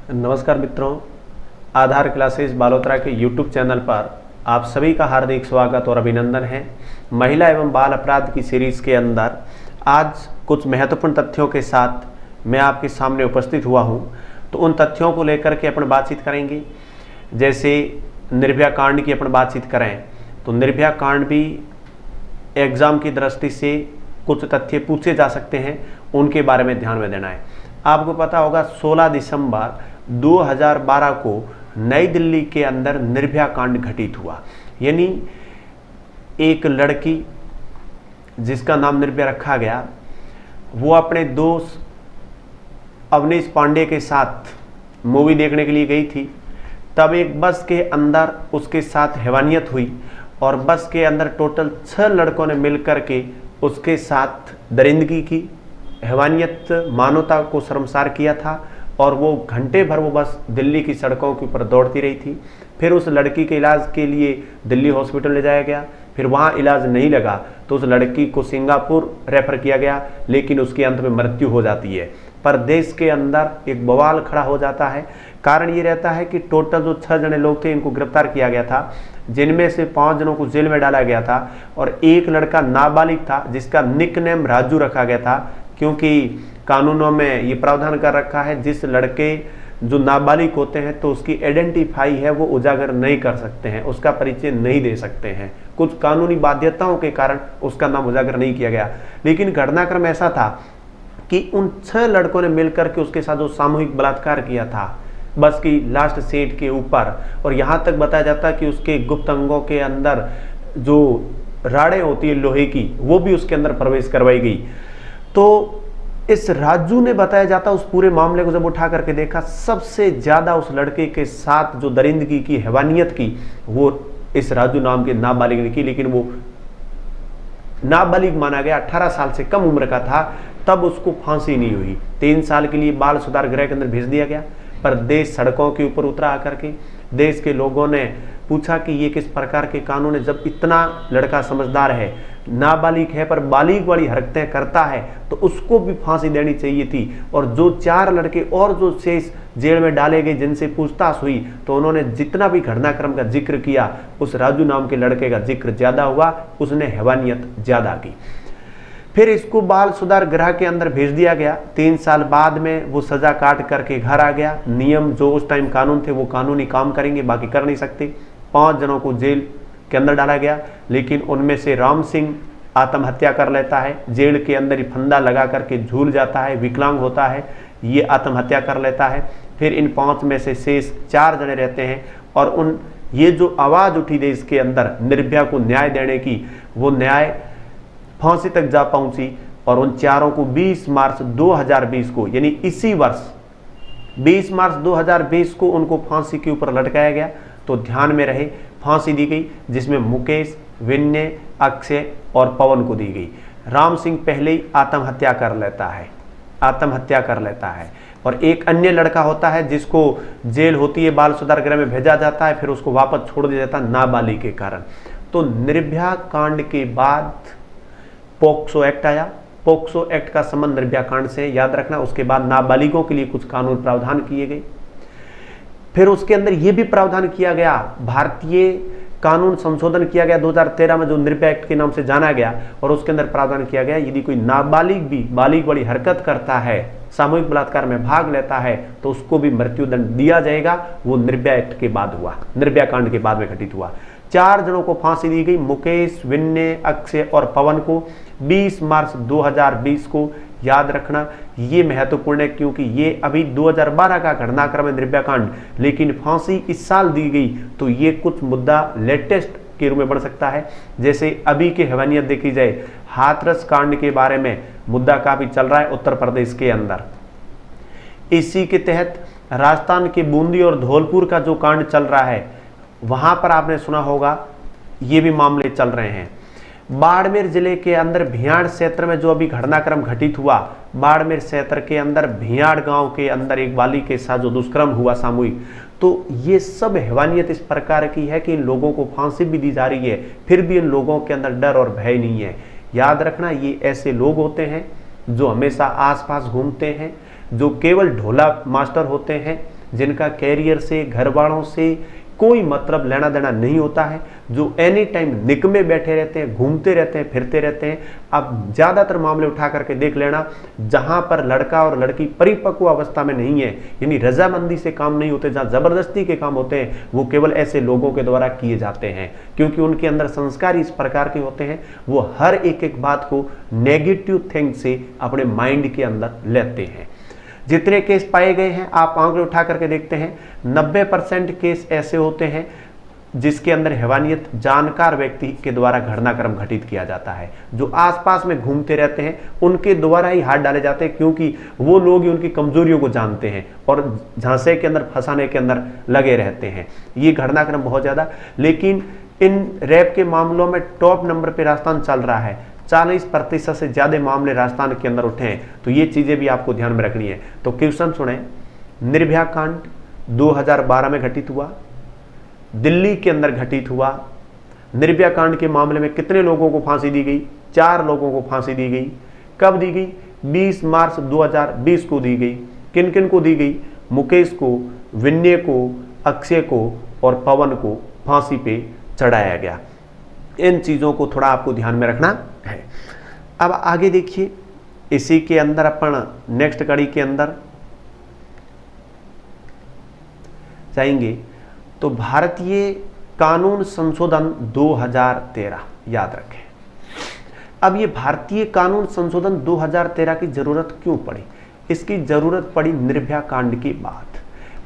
नमस्कार मित्रों, आधार क्लासेस बालोतरा के यूट्यूब चैनल पर आप सभी का हार्दिक स्वागत और अभिनंदन है। महिला एवं बाल अपराध की सीरीज़ के अंदर आज कुछ महत्वपूर्ण तथ्यों के साथ मैं आपके सामने उपस्थित हुआ हूं। तो उन तथ्यों को लेकर के अपन बातचीत करेंगे। जैसे निर्भया कांड की अपन बातचीत करें तो निर्भया कांड भी एग्ज़ाम की दृष्टि से कुछ तथ्य पूछे जा सकते हैं, उनके बारे में ध्यान में देना है। आपको पता होगा 16 दिसंबर 2012 को नई दिल्ली के अंदर निर्भया कांड घटित हुआ। यानी एक लड़की जिसका नाम निर्भया रखा गया, वो अपने दोस्त अवनीश पांडे के साथ मूवी देखने के लिए गई थी। तब एक बस के अंदर उसके साथ हैवानियत हुई और बस के अंदर टोटल 6 लड़कों ने मिलकर के उसके साथ दरिंदगी की, हैवानियत, मानवता को शर्मसार किया था। और वो घंटे भर वो बस दिल्ली की सड़कों के ऊपर दौड़ती रही थी। फिर उस लड़की के इलाज के लिए दिल्ली हॉस्पिटल ले जाया गया। फिर वहाँ इलाज नहीं लगा तो उस लड़की को सिंगापुर रेफर किया गया, लेकिन उसके अंत में मृत्यु हो जाती है। पर देश के अंदर एक बवाल खड़ा हो जाता है। कारण ये रहता है कि टोटल जो 6 जने लोग थे, इनको गिरफ्तार किया गया था, जिनमें से 5 जनों को जेल में डाला गया था और एक लड़का नाबालिग था जिसका निकनेम राजू रखा गया था, क्योंकि कानूनों में ये प्रावधान कर रखा है जिस लड़के जो नाबालिग होते हैं तो उसकी आइडेंटिफाई है वो उजागर नहीं कर सकते हैं, उसका परिचय नहीं दे सकते हैं। कुछ कानूनी बाध्यताओं के कारण उसका नाम उजागर नहीं किया गया। लेकिन घटनाक्रम ऐसा था कि उन 6 लड़कों ने मिलकर के उसके साथ जो सामूहिक बलात्कार किया था बस की लास्ट सीट के ऊपर, और यहाँ तक बताया जाता कि उसके गुप्त अंगों के अंदर जो राड़ें होती है लोहे की, वो भी उसके अंदर प्रवेश करवाई गई। तो इस राजू ने, बताया जाता, उस पूरे मामले को जब उठा करके देखा, सबसे ज्यादा उस लड़के के साथ जो दरिंदगी की, हैवानियत की, वो इस राजू नाम के नाबालिग ने की। लेकिन वो नाबालिग माना गया, 18 साल से कम उम्र का था, तब उसको फांसी नहीं हुई। 3 साल के लिए बाल सुधार गृह के अंदर भेज दिया गया। पर देश सड़कों के ऊपर उतरा आकर के देश के लोगों ने पूछा कि ये किस प्रकार के कानून है, जब इतना लड़का समझदार है, नाबालिग है पर बालिग वाली हरकतें करता है, तो उसको भी फांसी देनी चाहिए थी। और जो 4 लड़के और जो शेष जेल में डाले गए जिनसे पूछताछ हुई, तो उन्होंने जितना भी घटनाक्रम का जिक्र किया, उस राजू नाम के लड़के का जिक्र ज्यादा हुआ, उसने हैवानियत ज्यादा की। फिर इसको बाल सुधार गृह के अंदर भेज दिया गया। 3 साल बाद में वो सजा काट करके घर आ गया। नियम जो उस टाइम कानून थे वो कानूनी काम करेंगे, बाकी कर नहीं सकते। 5 जनों को जेल के अंदर डाला गया, लेकिन उनमें से राम सिंह आत्महत्या कर लेता है, जेल के अंदर ही फंदा लगा करके झूल जाता है, विकलांग होता है, ये आत्महत्या कर लेता है। फिर इन 5 में से शेष 4 जने रहते हैं और उन ये जो आवाज़ उठी देश के अंदर निर्भया को न्याय देने की, वो न्याय फांसी तक जा पहुंची और उन 4 को 20 मार्च 2020 को, यानी इसी वर्ष 20 मार्च 2020 को उनको फांसी के ऊपर लटकाया गया। तो ध्यान में रहे, फांसी दी गई जिसमें मुकेश, विनय, अक्षय और पवन को दी गई। राम सिंह पहले ही आत्महत्या कर लेता है और एक अन्य लड़का होता है जिसको जेल होती है, बाल सुधार गृह में भेजा जाता है, फिर उसको वापस छोड़ दिया जाता है नाबालिग के कारण। तो निर्भया कांड के बाद पोक्सो एक्ट आया। पोक्सो एक्ट का संबंध निर्भया कांड से, याद रखना। उसके बाद नाबालिगों के लिए कुछ कानून प्रावधान किए गए। फिर उसके अंदर यह भी प्रावधान किया गया, भारतीय कानून संशोधन किया गया 2013 में, जो निर्भया एक्ट के नाम से जाना गया। और उसके अंदर प्रावधान किया गया, यदि कोई नाबालिग भी बालिग वाली हरकत करता है, सामूहिक बलात्कार में भाग लेता है, तो उसको भी मृत्युदंड दिया जाएगा। वो निर्भया एक्ट के बाद हुआ, निर्भया कांड के बाद में घटित हुआ। 4 जनों को फांसी दी गई, मुकेश, विनय, अक्षय और पवन को 20 मार्च 2020 को। याद रखना, ये महत्वपूर्ण है क्योंकि ये अभी 2012 का घटनाक्रम है निर्भया कांड, लेकिन फांसी इस साल दी गई, तो ये कुछ मुद्दा लेटेस्ट के रूप में बढ़ सकता है। जैसे अभी की हैवानियत देखी जाए, हाथरस कांड के बारे में मुद्दा काफी चल रहा है उत्तर प्रदेश के अंदर। इसी के तहत राजस्थान के बूंदी और धौलपुर का जो कांड चल रहा है, वहां पर आपने सुना होगा, ये भी मामले चल रहे हैं। बाड़मेर जिले के अंदर भियाड़ क्षेत्र में जो अभी घटनाक्रम घटित हुआ, बाड़मेर क्षेत्र के अंदर भियाड़ गांव के अंदर एक बालिग के साथ जो दुष्कर्म हुआ सामूहिक, तो ये सब हैवानियत इस प्रकार की है कि इन लोगों को फांसी भी दी जा रही है, फिर भी इन लोगों के अंदर डर और भय नहीं है। याद रखना, ये ऐसे लोग होते हैं जो हमेशा आसपास घूमते हैं, जो केवल ढोला मास्टर होते हैं, जिनका कैरियर से, घर वालों से कोई मतलब लेना देना नहीं होता है, जो एनी टाइम निकमे बैठे रहते हैं, घूमते रहते हैं, फिरते रहते हैं। अब ज़्यादातर मामले उठा करके देख लेना, जहां पर लड़का और लड़की परिपक्व अवस्था में नहीं है, यानी रजामंदी से काम नहीं होते, जहां जबरदस्ती के काम होते हैं, वो केवल ऐसे लोगों के द्वारा किए जाते हैं, क्योंकि उनके अंदर संस्कार इस प्रकार के होते हैं, वो हर एक एक बात को नेगेटिव थिंग से अपने माइंड के अंदर लेते हैं। जितने केस पाए गए हैं, आप आंकड़े उठा करके देखते हैं, 90% केस ऐसे होते हैं जिसके अंदर हैवानियत जानकार व्यक्ति के द्वारा घटनाक्रम घटित किया जाता है। जो आसपास में घूमते रहते हैं उनके द्वारा ही हाथ डाले जाते हैं, क्योंकि वो लोग ही उनकी कमजोरियों को जानते हैं और झांसे के अंदर फंसाने के अंदर लगे रहते हैं। ये घटनाक्रम बहुत ज्यादा, लेकिन इन रेप के मामलों में टॉप नंबर पर राजस्थान चल रहा है। 40% से ज्यादा मामले राजस्थान के अंदर उठे हैं, तो ये चीजें भी आपको ध्यान में रखनी है। तो क्वेश्चन सुने, निर्भया कांड 2012 में घटित हुआ, दिल्ली के अंदर घटित हुआ। निर्भया कांड के मामले में कितने लोगों को फांसी दी गई? 4 लोगों को फांसी दी गई। कब दी गई? 20 मार्च 2020 को दी गई। किन किन को दी गई? मुकेश को, विनय को, अक्षय को और पवन को फांसी पे चढ़ाया गया। इन चीजों को थोड़ा आपको ध्यान में रखना है। अब आगे देखिए, इसी के अंदर अपन नेक्स्ट कड़ी के अंदर जाएंगे। तो भारतीय कानून संशोधन 2013 याद रखें। अब ये भारतीय कानून संशोधन 2013 की जरूरत क्यों पड़ी? इसकी जरूरत पड़ी निर्भया कांड के बाद।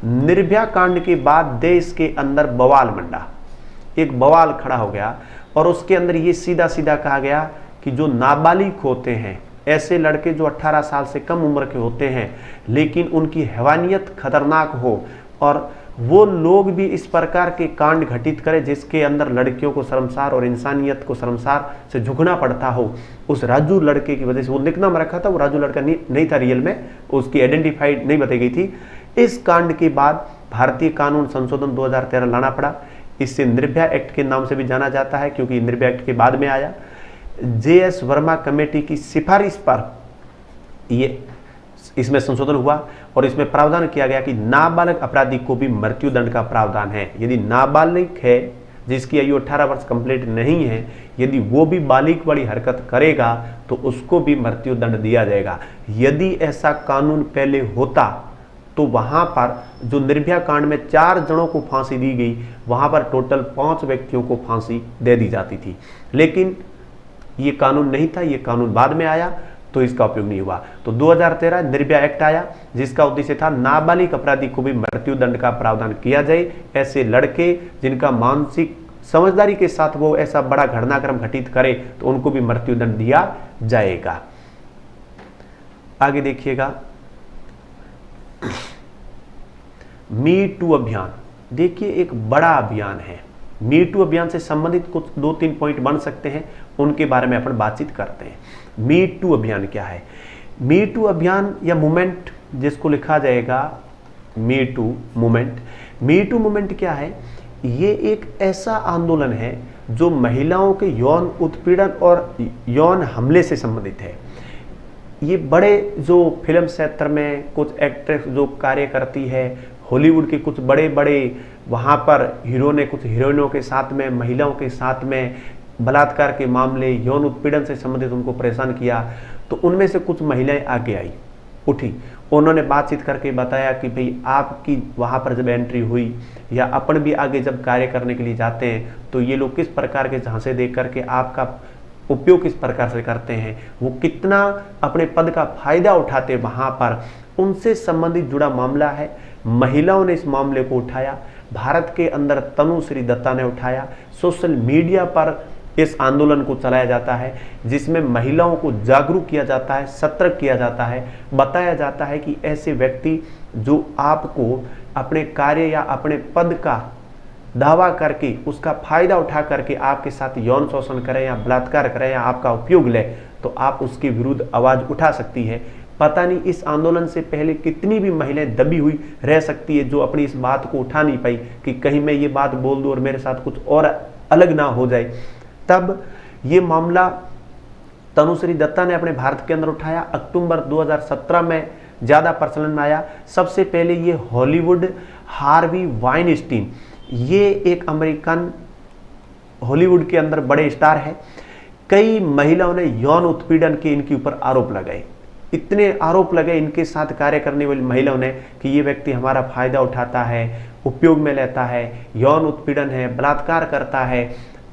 निर्भया कांड के बाद देश के अंदर बवाल मंडा, एक बवाल खड़ा हो गया और उसके अंदर ये सीधा सीधा कहा गया कि जो नाबालिग होते हैं, ऐसे लड़के जो 18 साल से कम उम्र के होते हैं लेकिन उनकी हैवानियत खतरनाक हो और वो लोग भी इस प्रकार के कांड घटित करें जिसके अंदर लड़कियों को शर्मसार और इंसानियत को शर्मसार से झुकना पड़ता हो, उस राजू लड़के की वजह से, वो निकनाम रखा था, वो राजू लड़का नहीं था रियल में, उसकी आइडेंटिफाइड नहीं बताई गई थी। इस कांड के बाद भारतीय कानून संशोधन 2013 लाना पड़ा। इससे निर्भया एक्ट के नाम से भी जाना जाता है, क्योंकि निर्भया एक्ट के बाद में आया। JS वर्मा कमेटी की सिफारिश पर ये इसमें संशोधन हुआ और इसमें प्रावधान किया गया कि नाबालिग अपराधी को भी मृत्यु दंड का प्रावधान है। यदि नाबालिग है, जिसकी आयु 18 वर्ष कंप्लीट नहीं है, यदि वो भी बालिग वाली हरकत करेगा तो उसको भी मृत्यु दंड दिया जाएगा। यदि ऐसा कानून पहले होता तो वहां पर जो निर्भया कांड में 4 जनों को फांसी दी गई, वहां पर टोटल 5 व्यक्तियों को फांसी दे दी जाती थी। लेकिन ये कानून नहीं था, ये कानून बाद में आया, तो इसका उपयोग नहीं हुआ। तो 2013 निर्भया एक्ट आया, जिसका उद्देश्य था नाबालिग अपराधी को भी मृत्यु दंड का प्रावधान किया जाए। ऐसे लड़के जिनका मानसिक समझदारी के साथ वो ऐसा बड़ा घटनाक्रम घटित करे तो उनको भी मृत्यु दंड दिया जाएगा। आगे देखिएगा, मी टू अभियान। देखिए, एक बड़ा अभियान है। मी टू अभियान से संबंधित कुछ 2-3 पॉइंट बन सकते हैं, उनके बारे में अपन बातचीत करते हैं। मी टू अभियान क्या है? मी टू अभियान या मूवमेंट, जिसको लिखा जाएगा me too movement. Me too movement क्या है? ये एक ऐसा आंदोलन है जो महिलाओं के यौन उत्पीड़न और यौन हमले से संबंधित है। ये बड़े जो फिल्म क्षेत्र में कुछ एक्ट्रेस जो कार्य करती है, हॉलीवुड के कुछ बड़े बड़े वहाँ पर हीरो ने कुछ हीरोइनों के साथ में, महिलाओं के साथ में बलात्कार के मामले, यौन उत्पीड़न से संबंधित उनको परेशान किया। तो उनमें से कुछ महिलाएं आगे आई, उठी, उन्होंने बातचीत करके बताया कि भाई आपकी वहाँ पर जब एंट्री हुई या अपन भी आगे जब कार्य करने के लिए जाते हैं तो ये लोग किस प्रकार के झांसे देख करके आपका उपयोग किस प्रकार से करते हैं, वो कितना अपने पद का फायदा उठाते, वहाँ पर उनसे संबंधित जुड़ा मामला है। महिलाओं ने इस मामले को उठाया, भारत के अंदर तनुश्री दत्ता ने उठाया। सोशल मीडिया पर इस आंदोलन को चलाया जाता है, जिसमें महिलाओं को जागरूक किया जाता है, सतर्क किया जाता है, बताया जाता है कि ऐसे व्यक्ति जो आपको अपने कार्य या अपने पद का दावा करके उसका फायदा उठा करके आपके साथ यौन शोषण करें या बलात्कार करें या आपका उपयोग ले, तो आप उसके विरुद्ध आवाज उठा सकती है। पता नहीं इस आंदोलन से पहले कितनी भी महिलाएं दबी हुई रह सकती है जो अपनी इस बात को उठा नहीं पाई कि कहीं मैं ये बात बोल दूं और मेरे साथ कुछ और अलग ना हो जाए। तब ये मामला तनुश्री दत्ता ने अपने भारत के अंदर उठाया। अक्टूबर 2017 में ज़्यादा प्रचलन में आया। सबसे पहले ये हॉलीवुड हार्वी वाइनस्टीन, ये एक अमेरिकन हॉलीवुड के अंदर बड़े स्टार हैं। कई महिलाओं ने यौन उत्पीड़न के इनके ऊपर आरोप लगाए, इतने आरोप लगे इनके साथ कार्य करने वाली महिलाओं ने कि ये व्यक्ति हमारा फायदा उठाता है, उपयोग में लेता है, यौन उत्पीड़न है, बलात्कार करता है।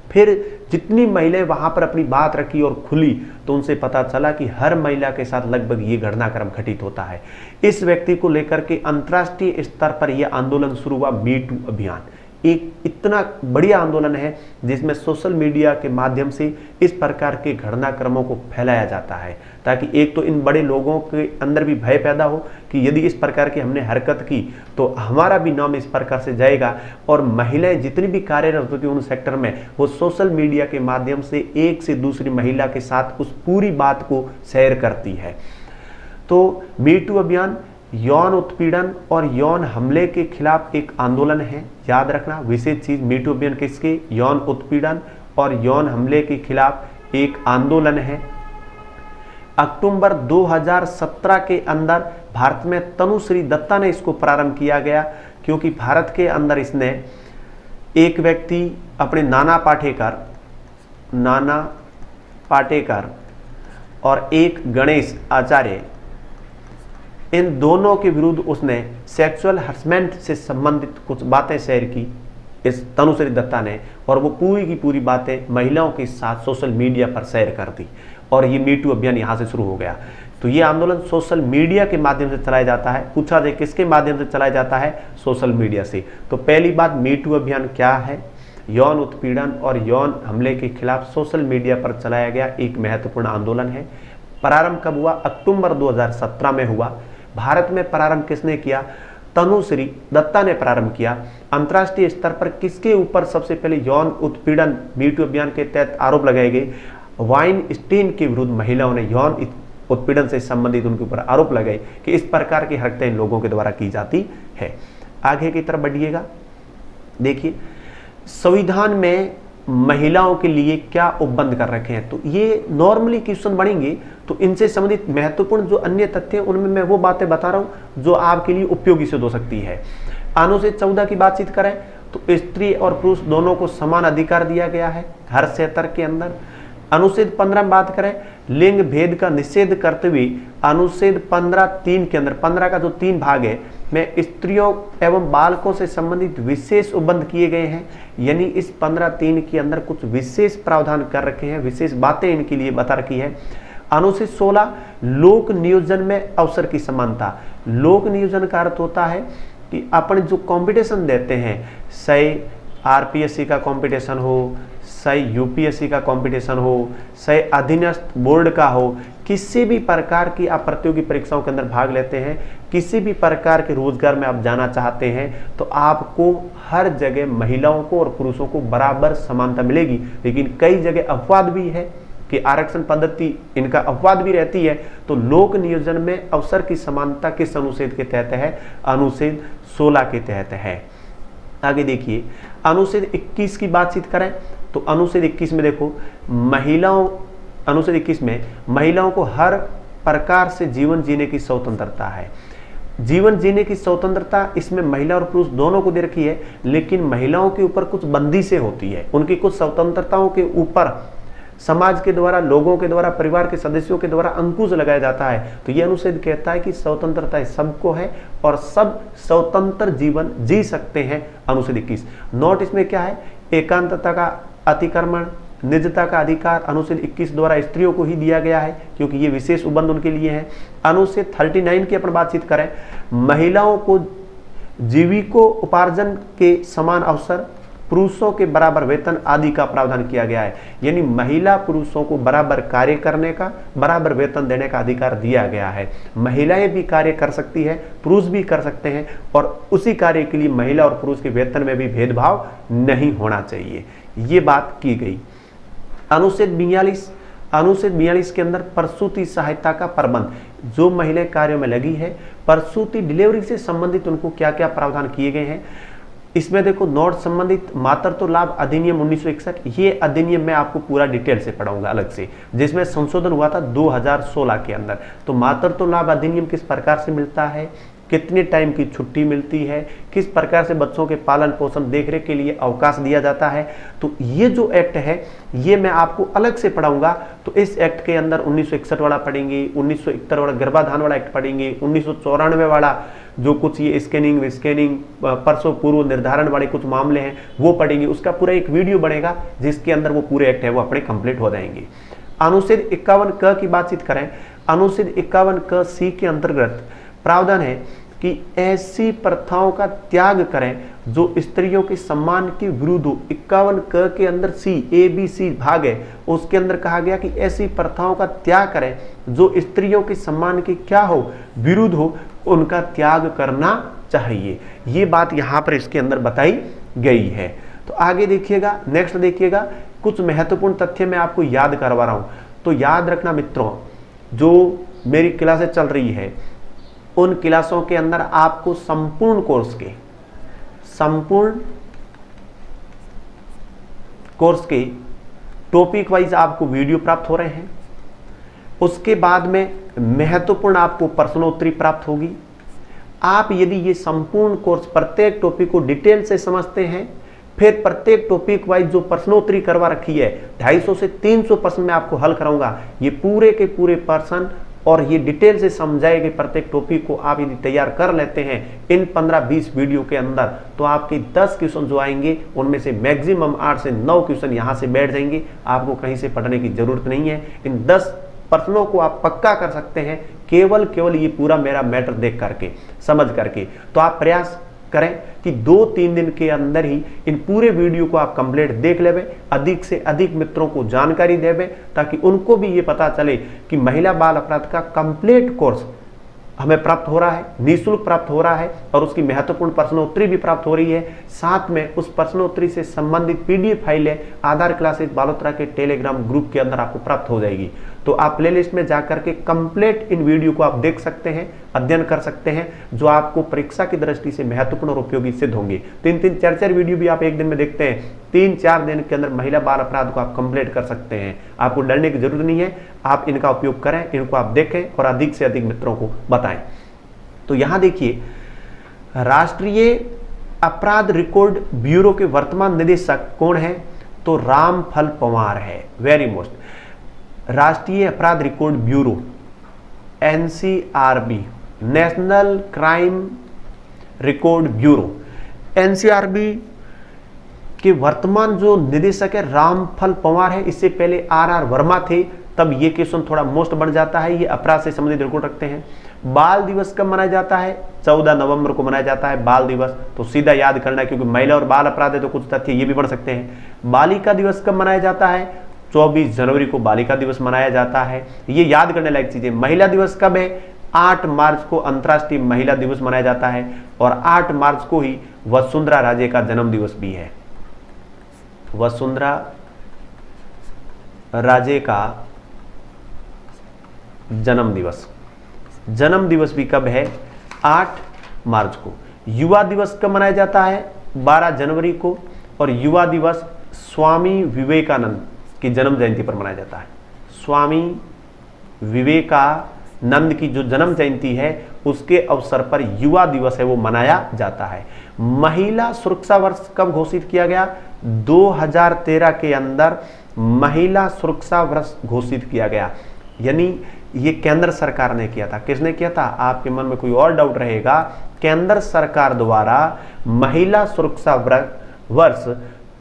फिर जितनी महिलाएं वहां पर अपनी बात रखी और खुली तो उनसे पता चला कि हर महिला के साथ लगभग ये घटनाक्रम घटित होता है। इस व्यक्ति को लेकर के अंतर्राष्ट्रीय स्तर पर यह आंदोलन शुरू हुआ, मी टू अभियान। एक इतना बढ़िया आंदोलन है जिसमें सोशल मीडिया के माध्यम से इस प्रकार के घटनाक्रमों को फैलाया जाता है, ताकि एक तो इन बड़े लोगों के अंदर भी भय पैदा हो कि यदि इस प्रकार की हमने हरकत की तो हमारा भी नाम इस प्रकार से जाएगा। और महिलाएं जितनी भी कार्यरत होती हैं उन सेक्टर में, वो सोशल मीडिया के माध्यम से एक से दूसरी महिला के साथ उस पूरी बात को शेयर करती है। तो मी टू अभियान यौन उत्पीड़न और यौन हमले के खिलाफ एक आंदोलन है। याद रखना विशेष चीज, मी टू अभियान किसके? यौन उत्पीड़न और यौन हमले के खिलाफ एक आंदोलन है। अक्टूबर 2017 के अंदर भारत में तनुश्री दत्ता ने इसको प्रारंभ किया गया, क्योंकि भारत के अंदर इसने एक व्यक्ति अपने नाना पाटेकर और एक गणेश आचार्य, इन दोनों के विरुद्ध उसने सेक्सुअल हरासमेंट से संबंधित कुछ बातें शेयर की इस तनुश्री दत्ता ने, और वो पूरी की पूरी बातें महिलाओं के साथ सोशल मीडिया पर शेयर कर दी और ये मी टू अभियान यहाँ से शुरू हो गया। तो ये आंदोलन सोशल मीडिया के माध्यम से चलाया जाता है। पूछा जाए किसके माध्यम से चलाया जाता है? सोशल मीडिया से। तो पहली बात, मी टू अभियान क्या है? यौन उत्पीड़न और यौन हमले के खिलाफ सोशल मीडिया पर चलाया गया एक महत्वपूर्ण आंदोलन है। प्रारंभ कब हुआ? अक्टूबर 2017 में हुआ। भारत में प्रारंभ किसने किया? तनुश्री दत्ता ने प्रारंभ किया। अंतर्राष्ट्रीय स्तर पर किसके ऊपर सबसे पहले यौन उत्पीड़न मी टू अभियान के तहत आरोप लगाए गए? वाइनस्टीन के विरुद्ध महिलाओं ने यौन उत्पीड़न से संबंधित उनके ऊपर आरोप लगाए कि इस प्रकार की हरकतें इन लोगों के द्वारा की जाती है। आगे की तरफ बढ़िएगा। देखिए संविधान में महिलाओं के लिए क्या उपबंध कर रखे हैं, तो ये नॉर्मली क्वेश्चन बनेंगे, तो इनसे संबंधित महत्वपूर्ण जो अन्य तथ्य हैं उनमें मैं वो बातें बता रहा हूं जो आपके लिए उपयोगी सिद्ध हो सकती है। अनुच्छेद 14 की बातचीत करें तो स्त्री और पुरुष दोनों को समान अधिकार दिया गया है हर क्षेत्र के अंदर। अनुच्छेद 15 में बात करें लिंग भेद का निषेध करते हुए अनुच्छेद 15(3) के अंदर 15 का जो 3 भाग है में स्त्रियों एवं बालकों से संबंधित विशेष उपबंध किए गए हैं। यानी इस 15(3) के अंदर कुछ विशेष प्रावधान कर रखे हैं, विशेष बातें इनके लिए बता रखी है। अनुच्छेद 16 लोक नियोजन में अवसर की समानता। लोक नियोजन का अर्थ होता है कि अपन जो कंपटीशन देते हैं, सही आरपीएससी का कंपटीशन हो, सही यूपीएससी का कंपटीशन हो, सही अधीनस्थ बोर्ड का हो, किसी भी प्रकार की आप प्रतियोगी परीक्षाओं के अंदर भाग लेते हैं, किसी भी प्रकार के रोजगार में आप जाना चाहते हैं, तो आपको हर जगह महिलाओं को और पुरुषों को बराबर समानता मिलेगी। लेकिन कई जगह अपवाद भी है कि आरक्षण पद्धति इनका अपवाद भी रहती है। तो लोक नियोजन में अवसर की समानता किस अनुच्छेद के तहत है? अनुच्छेद 16 के तहत है। आगे देखिए अनुच्छेद 21 की बातचीत करें तो अनुच्छेद 21 में देखो अनुच्छेद 21 में महिलाओं को हर प्रकार से जीवन जीने की स्वतंत्रता है। जीवन जीने की स्वतंत्रता इसमें महिला और पुरुष दोनों को दे रखी है, लेकिन महिलाओं के ऊपर कुछ बंदिशें होती है, उनकी कुछ स्वतंत्रताओं के ऊपर समाज के द्वारा, लोगों के द्वारा, परिवार के सदस्यों के द्वारा अंकुश लगाया जाता है। तो यह अनुच्छेद कहता है कि स्वतंत्रता सबको है और सब स्वतंत्र जीवन जी सकते हैं। अनुच्छेद 21 नोट इसमें क्या है? एकांतता का अतिक्रमण, निजता का अधिकार अनुच्छेद 21 द्वारा स्त्रियों को ही दिया गया है, क्योंकि ये विशेष उपबंध उनके लिए है। अनुच्छेद 39 की अपन बातचीत करें, महिलाओं को जीविकोपार्जन के समान अवसर, पुरुषों के बराबर वेतन आदि का प्रावधान किया गया है। यानी महिला पुरुषों को बराबर कार्य करने का, बराबर वेतन देने का अधिकार दिया गया है। महिलाएं भी कार्य कर सकती है, पुरुष भी कर सकते हैं, और उसी कार्य के लिए महिला और पुरुष के वेतन में भी भेदभाव नहीं होना चाहिए। ये बात की गई। अनुच्छेद 42 के अंदर प्रसूति सहायता का प्रबंध, जो महिलाएं कार्यों में लगी है, प्रसूति डिलीवरी से संबंधित उनको क्या क्या प्रावधान किए गए हैं। इसमें देखो नोट संबंधित मातृत्व लाभ अधिनियम 1961, ये अधिनियम मैं आपको पूरा डिटेल से पढ़ाऊंगा अलग से, जिसमें संशोधन हुआ था 2016 के अंदर। तो मातृत्व लाभ अधिनियम किस प्रकार से मिलता है, कितने टाइम की छुट्टी मिलती है, किस प्रकार से बच्चों के पालन पोषण देखरेख के लिए अवकाश दिया जाता है, तो ये जो एक्ट है ये मैं आपको अलग से पढ़ाऊंगा। तो इस एक्ट के अंदर 1961 वाला पढ़ेंगे, 1971 वाला गर्भाधान वाला एक्ट पढ़ेंगे, 1994 वाला जो कुछ ये स्कैनिंग परसों पूर्व निर्धारण वाले कुछ मामले हैं वो पढ़ेंगे। उसका पूरा एक वीडियो बनेगा जिसके अंदर वो पूरे एक्ट है वो अपने कंप्लीट हो जाएंगे। अनुच्छेद 51 क की बातचीत करें, अनुच्छेद 51 क सी के अंतर्गत प्रावधान है कि ऐसी प्रथाओं का त्याग करें जो स्त्रियों के सम्मान के विरुद्ध हो। 51 क के अंदर सी ABC भाग है, उसके अंदर कहा गया कि ऐसी प्रथाओं का त्याग करें जो स्त्रियों के सम्मान के क्या हो, विरुद्ध हो, उनका त्याग करना चाहिए। ये बात यहाँ पर इसके अंदर बताई गई है। तो आगे देखिएगा, नेक्स्ट देखिएगा, कुछ महत्वपूर्ण तथ्य मैं आपको याद करवा रहा हूँ। तो याद रखना मित्रों, जो मेरी क्लासें चल रही है उन क्लासों के अंदर आपको संपूर्ण कोर्स के टॉपिक वाइज आपको वीडियो प्राप्त हो रहे हैं। उसके बाद में महत्वपूर्ण आपको प्रश्नोत्तरी प्राप्त होगी। आप यदि ये संपूर्ण कोर्स प्रत्येक टॉपिक को डिटेल से समझते हैं, फिर प्रत्येक टॉपिक वाइज जो प्रश्नोत्तरी करवा रखी है 250 से 300 प्रश्न मैं आपको हल कराऊंगा। ये पूरे के पूरे प्रश्न और ये डिटेल से समझाए गए प्रत्येक टॉपिक को आप यदि तैयार कर लेते हैं इन 15-20 वीडियो के अंदर, तो आपके 10 क्वेश्चन जो आएंगे उनमें से मैक्सिमम 8 से 9 क्वेश्चन यहाँ से बैठ जाएंगे। आपको कहीं से पढ़ने की जरूरत नहीं है। इन 10 प्रश्नों को आप पक्का कर सकते हैं केवल ये पूरा मेरा मैटर देख करके, समझ करके। तो आप प्रयास करें कि 2-3 दिन के अंदर ही इन पूरे वीडियो को आप कंप्लीट देख लेवे, अधिक से अधिक मित्रों को जानकारी देवे, ताकि उनको भी ये पता चले कि महिला बाल अपराध का कंप्लीट कोर्स हमें प्राप्त हो रहा है, निःशुल्क प्राप्त हो रहा है और उसकी महत्वपूर्ण प्रश्नोत्तरी भी प्राप्त हो रही है। साथ में उस प्रश्नोत्तरी से संबंधित PDF फाइलें आधार क्लासेस बालोतरा के टेलीग्राम ग्रुप के अंदर आपको प्राप्त हो जाएगी। तो आप प्लेलिस्ट में जाकर के कंप्लीट इन वीडियो को आप देख सकते हैं, अध्ययन कर सकते हैं, जो आपको परीक्षा की दृष्टि से महत्वपूर्ण और उपयोगी सिद्ध होंगे। 3-3, 4-4 वीडियो भी आप एक दिन में देखते हैं, 3-4 दिन के अंदर महिला बाल अपराध को आप कंप्लीट कर सकते हैं। आपको डरने की जरूरत नहीं है, आप इनका उपयोग करें, इनको आप देखें और अधिक से अधिक मित्रों को बताएं। तो यहां देखिए, राष्ट्रीय अपराध रिकॉर्ड ब्यूरो के वर्तमान निदेशक कौन है? तो रामफल पंवार है। वेरी मोस्ट, राष्ट्रीय अपराध record bureau NCRB, national crime record bureau, NCRB के वर्तमान जो निदेशक है रामफल पंवार है। इससे पहले RR वर्मा थे, तब ये क्वेश्चन थोड़ा मोस्ट बढ़ जाता है। ये अपराध से संबंधित रिकॉर्ड रखते हैं। बाल दिवस कब मनाया जाता है? 14 नवंबर को मनाया जाता है बाल दिवस। तो सीधा याद करना है, क्योंकि महिला और बाल अपराध है तो कुछ तथ्य ये भी बढ़ सकते हैं। बालिका दिवस कब मनाया जाता है? 24 जनवरी को बालिका दिवस मनाया जाता है। ये याद करने लायक चीजें। महिला दिवस कब है? 8 मार्च को अंतर्राष्ट्रीय महिला दिवस मनाया जाता है और 8 मार्च को ही वसुंधरा राजे का जन्म दिवस भी है। वसुंधरा राजे का जन्म दिवस भी कब है? 8 मार्च को। युवा दिवस कब मनाया जाता है? 12 जनवरी को। और युवा दिवस स्वामी विवेकानंद की जन्म जयंती पर मनाया जाता है। स्वामी विवेकानंद की जो जन्म जयंती है उसके अवसर पर युवा दिवस है वो मनाया जाता है। महिला सुरक्षा वर्ष कब घोषित किया गया? 2013 के अंदर महिला सुरक्षा वर्ष घोषित किया गया। यानी ये केंद्र सरकार ने किया था। किसने किया था? आपके मन में कोई और डाउट रहेगा, केंद्र सरकार द्वारा महिला सुरक्षा वर्ष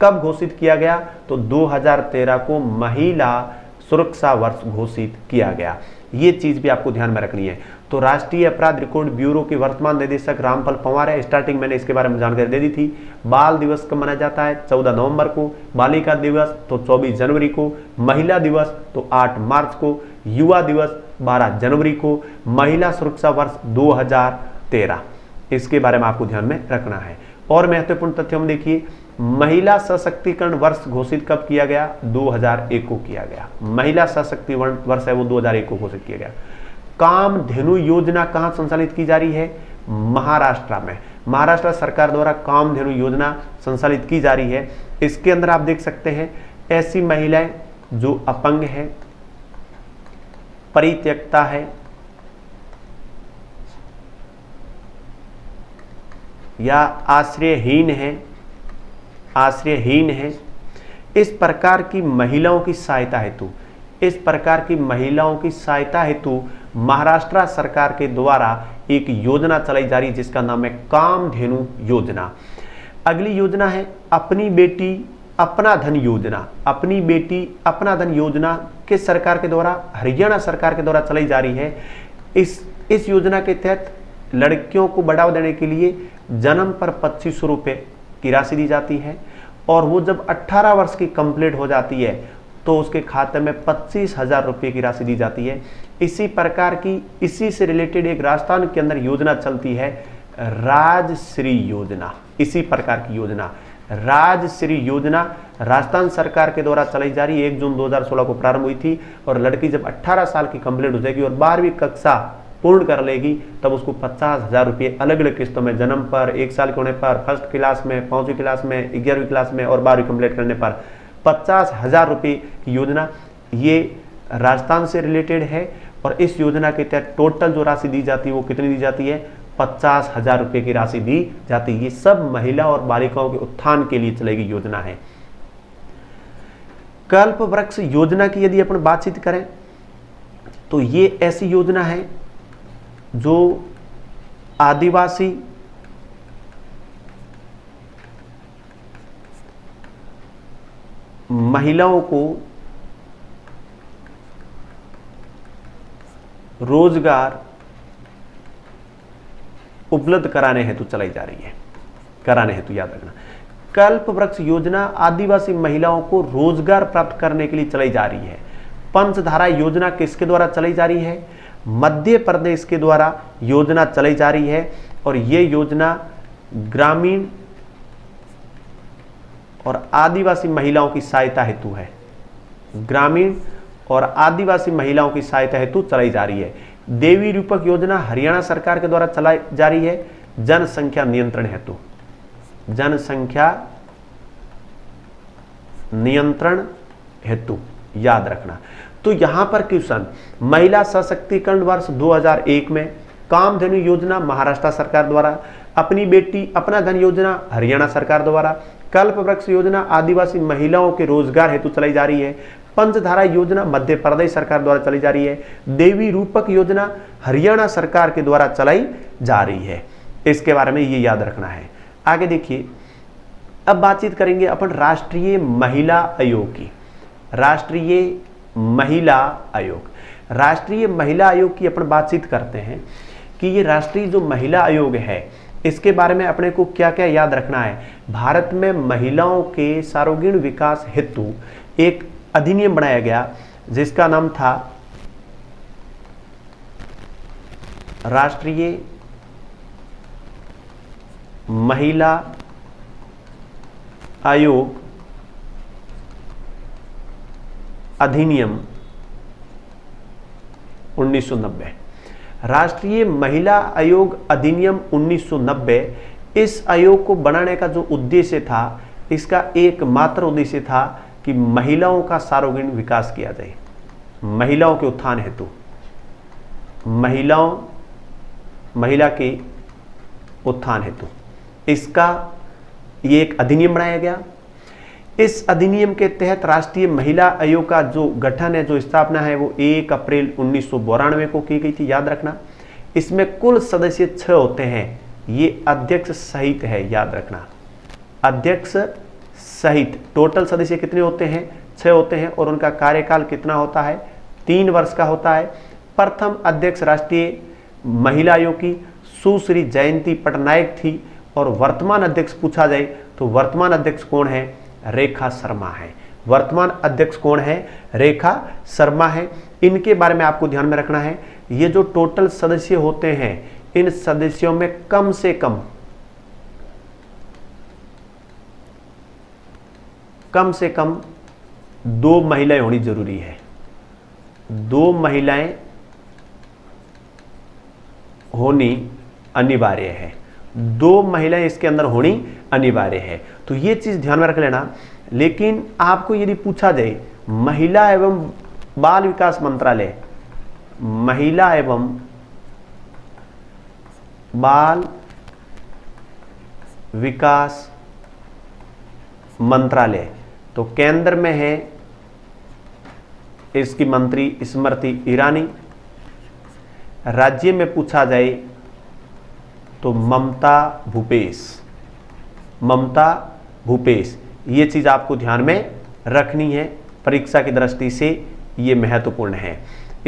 कब घोषित किया गया? तो 2013 को महिला सुरक्षा वर्ष घोषित किया गया। ये चीज भी आपको ध्यान में रखनी है। तो राष्ट्रीय अपराध रिकॉर्ड ब्यूरो के वर्तमान निदेशक रामफल पंवार है। स्टार्टिंग मैंने इसके बारे में जानकारी दे दी थी। बाल दिवस कब मनाया जाता है? 14 नवंबर को। बालिका दिवस तो 24 जनवरी को। महिला दिवस तो 8 मार्च को। युवा दिवस 12 जनवरी को। महिला सुरक्षा वर्ष 2013, इसके बारे में आपको ध्यान में रखना है। और महत्वपूर्ण तथ्य हम देखिए, महिला सशक्तिकरण वर्ष घोषित कब किया गया? 2001 को किया गया। महिला सशक्तिकरण वर्ष है वो 2001 को घोषित किया गया। कामधेनु योजना कहां संचालित की जा रही है? महाराष्ट्र में। महाराष्ट्र सरकार द्वारा कामधेनु योजना संचालित की जा रही है। इसके अंदर आप देख सकते हैं ऐसी महिलाएं जो अपंग है, परित्यक्ता है या आश्रयहीन है, इस प्रकार की महिलाओं की सहायता हेतु महाराष्ट्र सरकार के द्वारा एक योजना चलाई जा रही है जिसका नाम है कामधेनु योजना। अगली योजना है अपनी बेटी अपना धन योजना। अपनी बेटी अपना धन योजना किस सरकार के द्वारा? हरियाणा सरकार के द्वारा चलाई जा रही है। इस योजना के तहत लड़कियों को बढ़ावा देने के लिए जन्म पर 2500 रुपये की राशि दी जाती है और वो जब 18 वर्ष की कंप्लीट हो जाती है तो उसके खाते में 25,000 रुपये की राशि दी जाती है। इसी प्रकार की इसी से रिलेटेड एक राजस्थान के अंदर योजना चलती है राजश्री योजना। इसी प्रकार की योजना राजश्री योजना राजस्थान सरकार के द्वारा चलाई जा रही है। 1 जून 2016 को प्रारंभ हुई थी और लड़की जब 18 साल की कंप्लीट हो जाएगी और 12वीं कक्षा पूर्ण कर लेगी तब उसको 50,000 रुपये अलग अलग किस्तों में जन्म पर, 1 साल के होने पर, फर्स्ट क्लास में, 5वीं क्लास में, 11वीं क्लास में और 12वीं कंप्लीट करने पर 50,000 रुपये की योजना ये राजस्थान से रिलेटेड है। और इस योजना के तहत टोटल जो राशि दी जाती है वो कितनी दी जाती है? 50,000 रुपये की राशि दी जाती है। ये सब महिला और बालिकाओं के उत्थान के लिए चलेगी योजना है। कल्प वृक्ष योजना की यदि अपन बातचीत करें तो ये ऐसी योजना है जो आदिवासी महिलाओं को रोजगार उपलब्ध कराने हेतु चलाई जा रही है। कराने हेतु याद रखना, कल्प वृक्ष योजना आदिवासी महिलाओं को रोजगार प्राप्त करने के लिए चलाई जा रही है। पंचधारा योजना किसके द्वारा चलाई जा रही है? मध्य प्रदेश के द्वारा योजना चलाई जा रही है और यह योजना ग्रामीण और आदिवासी महिलाओं की सहायता हेतु है। ग्रामीण और आदिवासी महिलाओं की सहायता हेतु चलाई जा रही है। देवी रूपक योजना हरियाणा सरकार के द्वारा चलाई जा रही है जनसंख्या नियंत्रण हेतु। जनसंख्या नियंत्रण हेतु याद रखना। तो यहां पर क्वेश्चन, महिला सशक्तिकरण वर्ष 2001 में कामधेनु योजना महाराष्ट्र सरकार द्वारा, अपनी बेटी अपना धन योजना हरियाणा सरकार द्वारा, कल्प वृक्ष योजना आदिवासी महिलाओं के रोजगार हेतु चलाई जा रही है, पंचधारा योजना मध्य प्रदेश सरकार द्वारा चलाई जा रही है, देवी रूपक योजना हरियाणा सरकार के द्वारा चलाई जा रही है। इसके बारे में ये याद रखना है। आगे देखिए, अब बातचीत करेंगे अपन राष्ट्रीय महिला आयोग की। राष्ट्रीय महिला आयोग, राष्ट्रीय महिला आयोग की अपन बातचीत करते हैं कि ये राष्ट्रीय जो महिला आयोग है इसके बारे में अपने को क्या क्या याद रखना है। भारत में महिलाओं के सर्वांगीण विकास हेतु एक अधिनियम बनाया गया जिसका नाम था राष्ट्रीय महिला आयोग अधिनियम 1990। राष्ट्रीय महिला आयोग अधिनियम 1990, इस आयोग को बनाने का जो उद्देश्य था, इसका एकमात्र उद्देश्य था कि महिलाओं का सर्वांगीण विकास किया जाए, महिलाओं के उत्थान हेतु, महिला के उत्थान हेतु इसका ये एक अधिनियम बनाया गया। इस अधिनियम के तहत राष्ट्रीय महिला आयोग का जो गठन है, जो स्थापना है, वो 1 अप्रैल 1992 को की गई थी, याद रखना। इसमें कुल सदस्य 6 होते हैं, ये अध्यक्ष सहित है, याद रखना। अध्यक्ष सहित टोटल सदस्य कितने होते हैं? 6 होते हैं और उनका कार्यकाल कितना होता है? 3 वर्ष का होता है। प्रथम अध्यक्ष राष्ट्रीय महिला आयोग की सुश्री जयंती पटनायक थी और वर्तमान अध्यक्ष पूछा जाए तो वर्तमान अध्यक्ष कौन है? रेखा शर्मा है। वर्तमान अध्यक्ष कौन है? रेखा शर्मा है। इनके बारे में आपको ध्यान में रखना है, ये जो टोटल सदस्य होते हैं, इन सदस्यों में कम से कम 2 महिलाएं होनी जरूरी है। 2 महिलाएं होनी अनिवार्य है, 2 महिलाएं इसके अंदर होनी अनिवार्य है। तो ये चीज ध्यान में रख लेना। लेकिन आपको यदि पूछा जाए महिला एवं बाल विकास मंत्रालय, महिला एवं बाल विकास मंत्रालय, तो केंद्र में है इसकी मंत्री स्मृति ईरानी, राज्य में पूछा जाए तो ममता भूपेश, ममता भूपेश। ये चीज आपको ध्यान में रखनी है, परीक्षा की दृष्टि से ये महत्वपूर्ण है।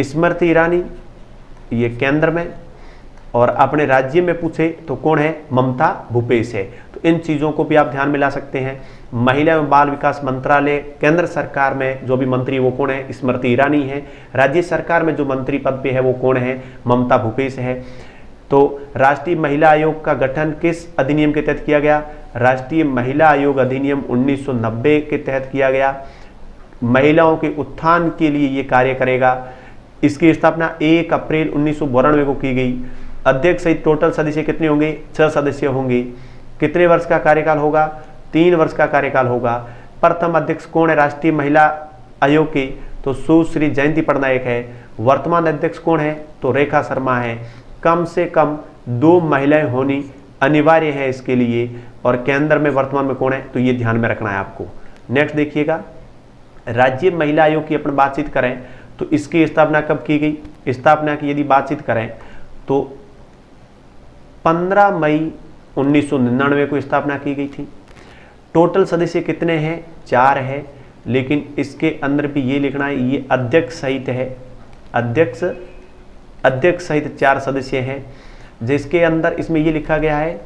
स्मृति ईरानी ये केंद्र में, और अपने राज्य में पूछे तो कौन है, ममता भूपेश है। तो इन चीज़ों को भी आप ध्यान में ला सकते हैं। महिला एवं बाल विकास मंत्रालय, केंद्र सरकार में जो भी मंत्री वो कौन है, स्मृति ईरानी है। राज्य सरकार में जो मंत्री पद पे है वो कौन है, ममता भूपेश है। तो राष्ट्रीय महिला आयोग का गठन किस अधिनियम के तहत किया गया, राष्ट्रीय महिला आयोग अधिनियम 1990 के तहत किया गया। महिलाओं के उत्थान के लिए ये कार्य करेगा। इसकी स्थापना 1 अप्रैल 1992 को की गई। अध्यक्ष सहित टोटल सदस्य कितने होंगे, 6 सदस्य होंगे। कितने वर्ष का कार्यकाल होगा, 3 वर्ष का कार्यकाल होगा। प्रथम अध्यक्ष कौन है राष्ट्रीय महिला आयोग के, तो सुश्री जयंती पटनायक है। वर्तमान अध्यक्ष कौन है, तो रेखा शर्मा है। कम से कम 2 महिलाएं होनी अनिवार्य है इसके लिए। और केंद्र में वर्तमान में कौन है, तो ये ध्यान में रखना है आपको। नेक्स्ट देखिएगा, राज्य महिला आयोग की अपन बातचीत करें तो इसकी स्थापना कब की गई, स्थापना की यदि बातचीत करें तो 15 मई 1999 को स्थापना की गई थी। टोटल सदस्य कितने हैं, 4 है। लेकिन इसके अंदर भी ये लिखना है, ये अध्यक्ष सहित है, अध्यक्ष सहित 4 सदस्य हैं, जिसके अंदर इसमें ये लिखा गया है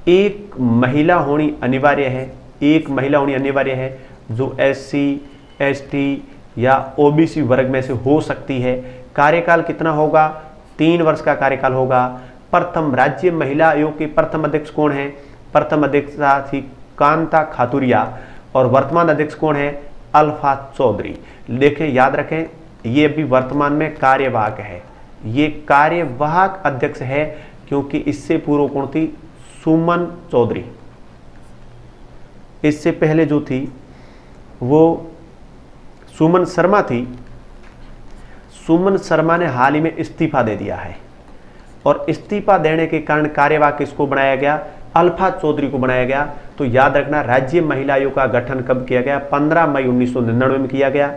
1 महिला होनी अनिवार्य है, 1 महिला होनी अनिवार्य है, जो SC ST या OBC वर्ग में से हो सकती है। कार्यकाल कितना होगा, 3 वर्ष का कार्यकाल होगा। प्रथम राज्य महिला आयोग के प्रथम अध्यक्ष कौन है, प्रथम अध्यक्ष थी कांता खातुरिया, और वर्तमान अध्यक्ष कौन है, अल्फा चौधरी। देखें, याद रखें, ये अभी वर्तमान में कार्यवाहक है, ये कार्यवाहक अध्यक्ष है, क्योंकि इससे पूर्व कौन थी, सुमन चौधरी। इससे पहले जो थी वो सुमन शर्मा थी। सुमन शर्मा ने हाल ही में इस्तीफा दे दिया है, और इस्तीफा देने के कारण कार्यवाहक किसको बनाया गया, अल्फा चौधरी को बनाया गया। तो याद रखना, राज्य महिला आयोग का गठन कब किया गया, 15 मई 1999 में किया गया।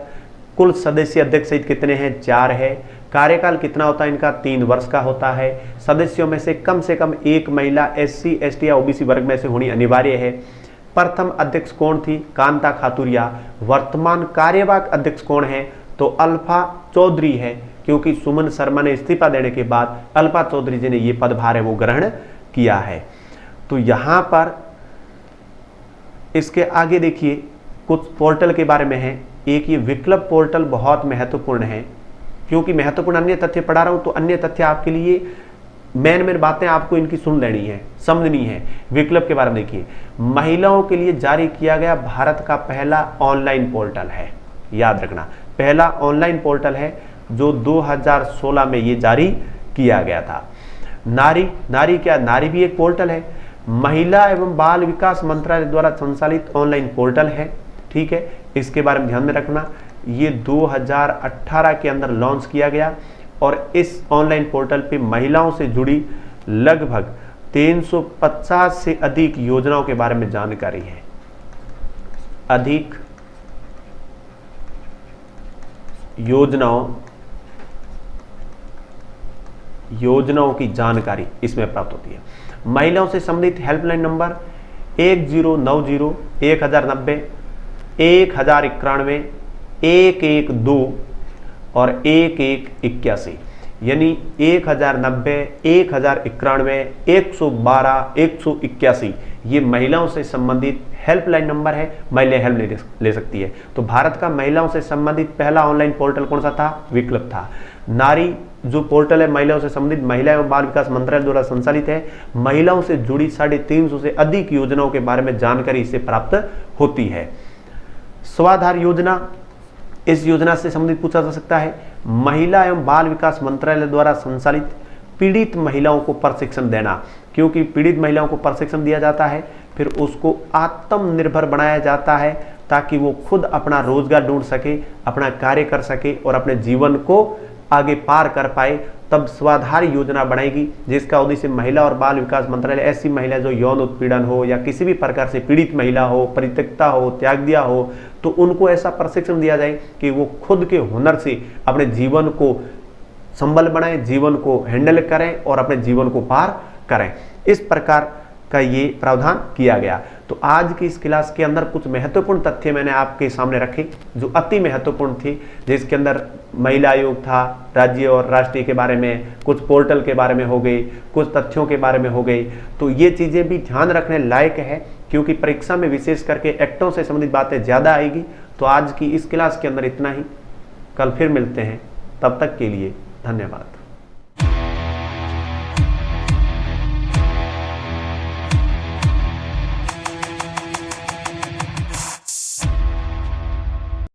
कुल सदस्य अध्यक्ष सहित कितने हैं, 4 है। कार्यकाल कितना होता है इनका, 3 वर्ष का होता है। सदस्यों में से कम 1 महिला SC ST या OBC वर्ग में से होनी अनिवार्य है। प्रथम अध्यक्ष कौन थी, कांता खातुरिया। वर्तमान कार्यवाहक अध्यक्ष कौन है, तो अल्फा चौधरी है, क्योंकि सुमन शर्मा ने इस्तीफा देने के बाद अल्फा चौधरी जी ने ये पदभार है वो ग्रहण किया है। तो यहां पर इसके आगे देखिए कुछ पोर्टल के बारे में है। एक ये विकल्प पोर्टल बहुत महत्वपूर्ण है, क्योंकि महत्वपूर्ण अन्य तथ्य पढ़ा रहा हूं तो अन्य तथ्य आपके लिए मेन बातें आपको इनकी सुन लेनी है, समझनी है। विकल्प के बारे में देखिए, महिलाओं के लिए जारी किया गया भारत का पहला ऑनलाइन पोर्टल है। याद रखना, पहला ऑनलाइन पोर्टल है जो 2016 में ये जारी किया गया था। नारी क्या, नारी भी एक पोर्टल है, महिला एवं बाल विकास मंत्रालय द्वारा संचालित ऑनलाइन पोर्टल है। ठीक है, इसके बारे में ध्यान में रखना। ये 2018 के अंदर लॉन्च किया गया, और इस ऑनलाइन पोर्टल पे महिलाओं से जुड़ी लगभग 350 से अधिक योजनाओं के बारे में जानकारी है। अधिक योजनाओं की जानकारी इसमें प्राप्त होती है। महिलाओं से संबंधित हेल्पलाइन नंबर 1090 1090 1091 112 और 1181, यानी 1090 1091 112 181 ये महिलाओं से संबंधित हेल्पलाइन नंबर है। महिलाएं हेल्प ले सकती है। तो भारत का महिलाओं से संबंधित पहला ऑनलाइन पोर्टल कौन सा था, विकल्प था। नारी जो पोर्टल है महिलाओं से संबंधित, महिला एवं बाल विकास मंत्रालय द्वारा संचालित है। महिलाओं से जुड़ी 350 से अधिक योजनाओं के बारे में जानकारी इससे प्राप्त होती है। स्वाधार योजना, इस योजना से संबंधित पूछा जा सकता है। महिला एवं बाल विकास मंत्रालय द्वारा संचालित पीड़ित महिलाओं को प्रशिक्षण देना, क्योंकि पीड़ित महिलाओं को प्रशिक्षण दिया जाता है, फिर उसको आत्मनिर्भर बनाया जाता है ताकि वो खुद अपना रोजगार ढूंढ सके, अपना कार्य कर सके और अपने जीवन को आगे पार कर पाए। तब स्वाधार योजना बनाएगी जिसका उद्देश्य महिला और बाल विकास मंत्रालय ऐसी महिला जो यौन उत्पीड़न हो या किसी भी प्रकार से पीड़ित महिला हो, परित्यक्ता हो, त्याग दिया हो, तो उनको ऐसा प्रशिक्षण दिया जाए कि वो खुद के हुनर से अपने जीवन को संबल बनाएं, जीवन को हैंडल करें और अपने जीवन को पार करें। इस प्रकार का ये प्रावधान किया गया। तो आज की इस क्लास के अंदर कुछ महत्वपूर्ण तथ्य मैंने आपके सामने रखे जो अति महत्वपूर्ण थे, जिसके अंदर महिला आयोग था, राज्य और राष्ट्रीय के बारे में, कुछ पोर्टल के बारे में हो गई, कुछ तथ्यों के बारे में हो गई। तो ये चीज़ें भी ध्यान रखने लायक है क्योंकि परीक्षा में विशेष करके एक्टों से संबंधित बातें ज़्यादा आएगी। तो आज की इस क्लास के अंदर इतना ही, कल फिर मिलते हैं, तब तक के लिए धन्यवाद।